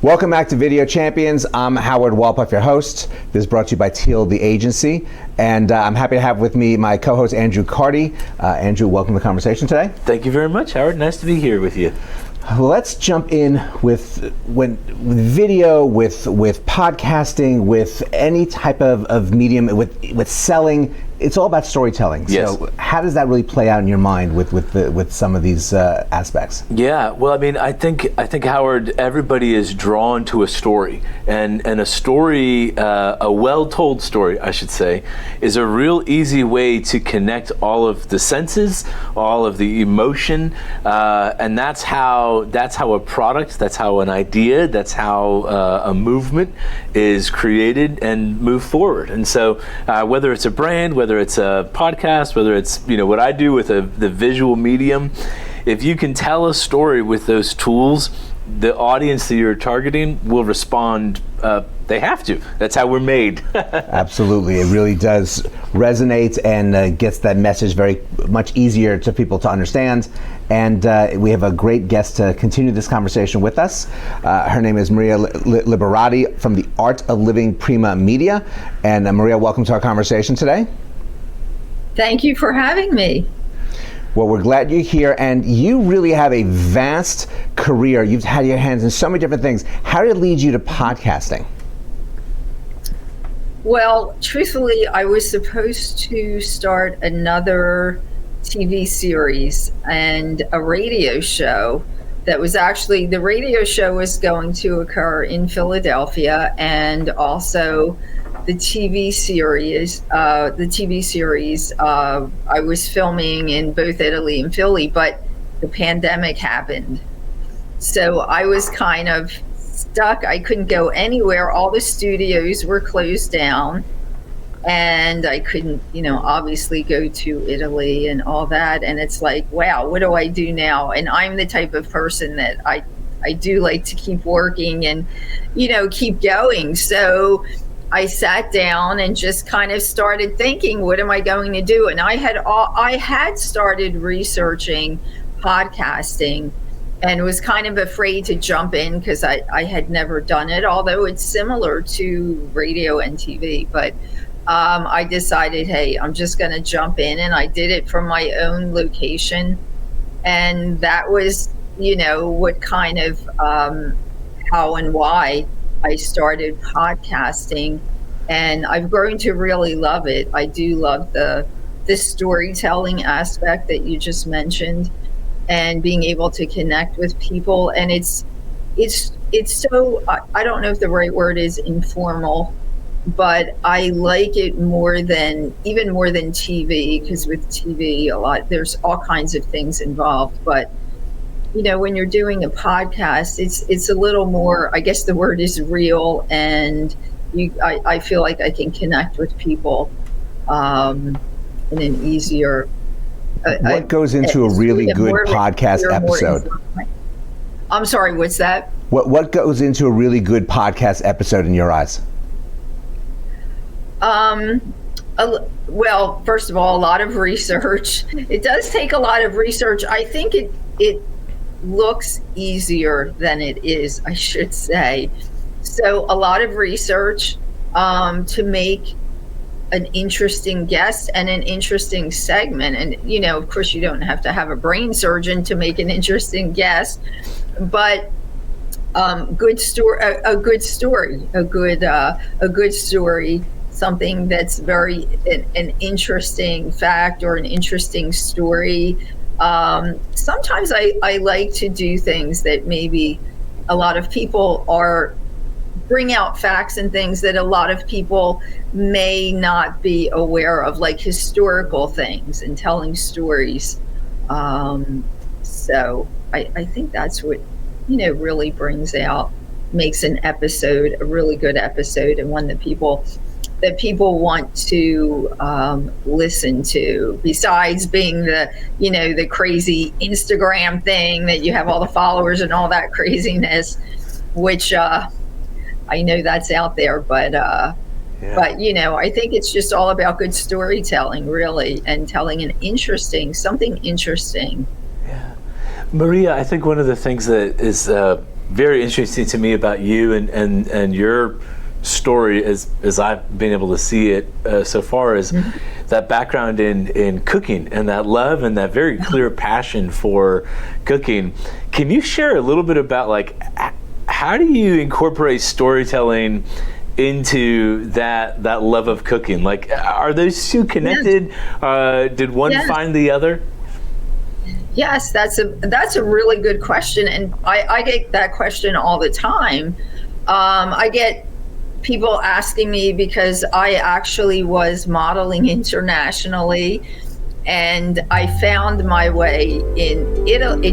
Welcome back to Video Champions. I'm Howard Wolpoff, your host. This is brought to you by Teal, the agency. And I'm happy to have with me my co-host, Andrew Cardy. Andrew, welcome to the conversation today. Thank you very much, Howard. Nice to be here with you. Well, let's jump in with video, with podcasting, with any type of medium, with selling. It's all about storytelling. Yes. So how does that really play out in your mind with some of these aspects? Yeah, well, I mean, I think Howard, everybody is drawn to a story, and a story, a well-told story, I should say, is a real easy way to connect all of the senses, all of the emotion, and that's how a product, that's how an idea, that's how a movement is created and move forward. And so whether it's a brand, whether it's a podcast, whether it's what I do with the visual medium, if you can tell a story with those tools, the audience that you're targeting will respond. They have to. That's how we're made. Absolutely. It really does resonate and gets that message very much easier to people to understand. And we have a great guest to continue this conversation with us. Her name is Maria Liberati from the Art of Living Prima Media. And Maria, welcome to our conversation today. Thank you for having me. Well, we're glad you're here, and you really have a vast career. You've had your hands in so many different things. How did it lead you to podcasting? Well, truthfully, I was supposed to start another TV series and a radio show that was actually, the radio show was going to occur in Philadelphia, and also the TV series, I was filming in both Italy and Philly, but the pandemic happened. So I was kind of stuck. I couldn't go anywhere. All the studios were closed down, and I couldn't, obviously go to Italy and all that. And it's like, wow, what do I do now? And I'm the type of person that I do like to keep working and, keep going. So I sat down and just kind of started thinking, what am I going to do? And I had started researching podcasting and was kind of afraid to jump in because I had never done it, although it's similar to radio and TV. But I decided, hey, I'm just going to jump in, and I did it from my own location. And that was, what kind of how and why I started podcasting, and I've grown to really love it. I do love the storytelling aspect that you just mentioned, and being able to connect with people. And it's so, I don't know if the right word is informal, but I like it even more than TV, because with TV there's all kinds of things involved. But when you're doing a podcast, it's a little more, I guess the word is real, and I feel like I can connect with people in an easier. What goes into a really good podcast episode? I'm sorry, what's that? What goes into a really good podcast episode in your eyes? Well, first of all, a lot of research. It does take a lot of research. I think it looks easier than it is, I should say. So a lot of research to make an interesting guest and an interesting segment. And, of course, you don't have to have a brain surgeon to make an interesting guest, but a good story, something that's very an interesting fact or an interesting story. Sometimes I like to do things that maybe a lot of people bring out facts and things that a lot of people may not be aware of, like historical things and telling stories. So I think that's what, really makes an episode a really good episode, and one that people want to listen to, besides being the crazy Instagram thing that you have all the followers and all that craziness, which I know that's out there, but I think it's just all about good storytelling, really, and telling something interesting. Yeah. Maria, I think one of the things that is very interesting to me about you and your story, as I've been able to see it so far, is that background in cooking and that love and that very clear passion for cooking. Can you share a little bit about, like, how do you incorporate storytelling into that love of cooking? Like, are those two connected? Did one find the other? Yes, that's a really good question, and I get that question all the time. I get people asking me because I actually was modeling internationally, and I found my way in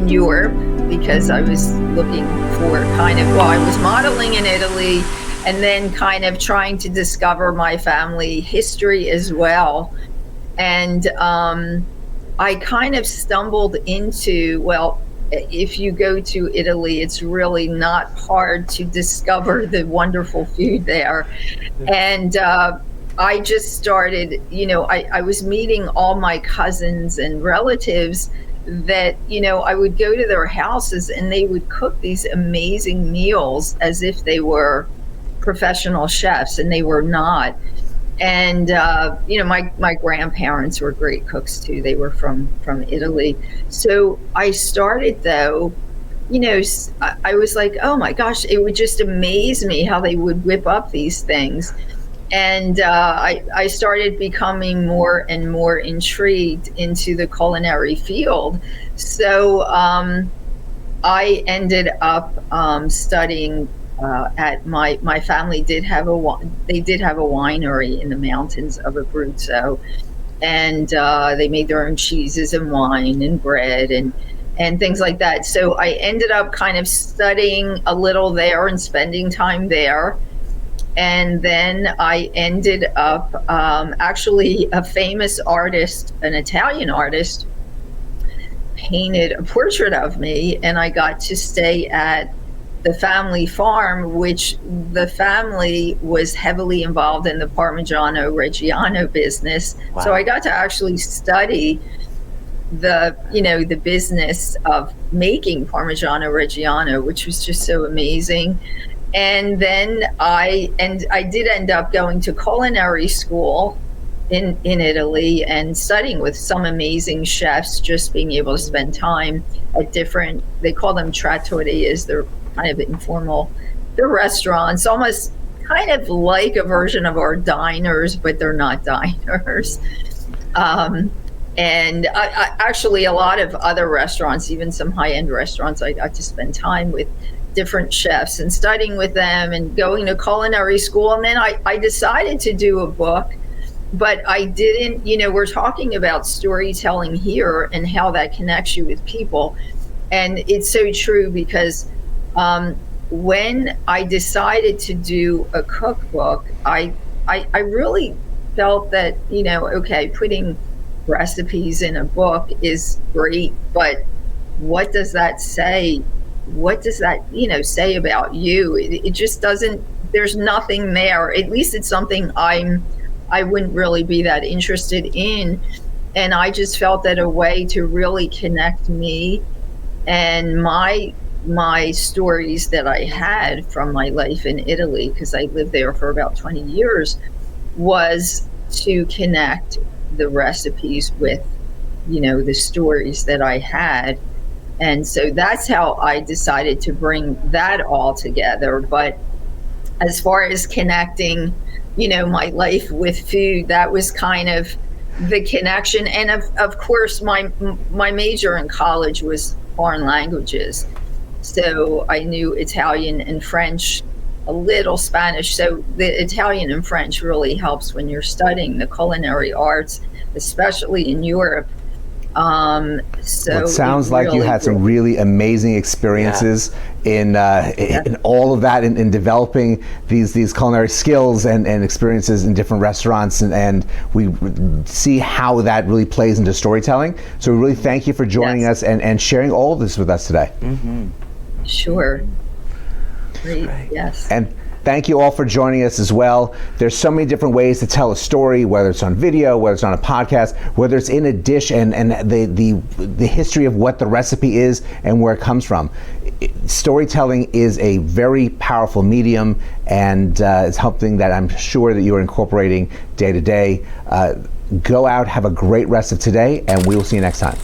Europe because I was looking for I was modeling in Italy, and then kind of trying to discover my family history as well. And I kind of stumbled into, if you go to Italy, it's really not hard to discover the wonderful food there. And I just started, I was meeting all my cousins and relatives that, I would go to their houses and they would cook these amazing meals as if they were professional chefs, and they were not. And my grandparents were great cooks too. They were from Italy. So I started, though, I was like, oh my gosh, it would just amaze me how they would whip up these things. And I started becoming more and more intrigued into the culinary field. So I ended up studying at my family did have a winery in the mountains of Abruzzo, and they made their own cheeses and wine and bread and things like that. So I ended up kind of studying a little there and spending time there. And then I ended up actually a famous artist, an Italian artist, painted a portrait of me, and I got to stay at the family farm, which the family was heavily involved in the Parmigiano Reggiano business. Wow. So I got to actually study the business of making Parmigiano Reggiano, which was just so amazing. And then I did end up going to culinary school in Italy and studying with some amazing chefs, just being able to spend time at different, they call them trattorias, they're kind of informal, they're restaurants, almost kind of like a version of our diners, but they're not diners. And I actually, a lot of other restaurants, even some high-end restaurants, I got to spend time with different chefs and studying with them and going to culinary school. And then I decided to do a book, but I didn't, we're talking about storytelling here and how that connects you with people. And it's so true because when I decided to do a cookbook, I really felt that, okay, putting recipes in a book is great, but what does that say? What does that, say about you? It just doesn't, there's nothing there. At least it's something I wouldn't really be that interested in. And I just felt that a way to really connect me and my stories that I had from my life in Italy, because I lived there for about 20 years, was to connect the recipes with, the stories that I had. And so that's how I decided to bring that all together. But as far as connecting, my life with food, that was kind of the connection. And of course, my major in college was foreign languages. So I knew Italian and French, a little Spanish. So the Italian and French really helps when you're studying the culinary arts, especially in Europe. So it sounds like you had some really amazing experiences in all of that, in developing these culinary skills and experiences in different restaurants, and we see how that really plays into storytelling. So we really thank you for joining us and sharing all of this with us today. Mm-hmm. Sure. Great. Yes. And Thank you all for joining us as well. There's so many different ways to tell a story, whether it's on video, whether it's on a podcast, whether it's in a dish, and the history of what the recipe is and where it comes from. Storytelling is a very powerful medium, and it's something that I'm sure that you are incorporating day to day. Go out, have a great rest of today, and we will see you next time.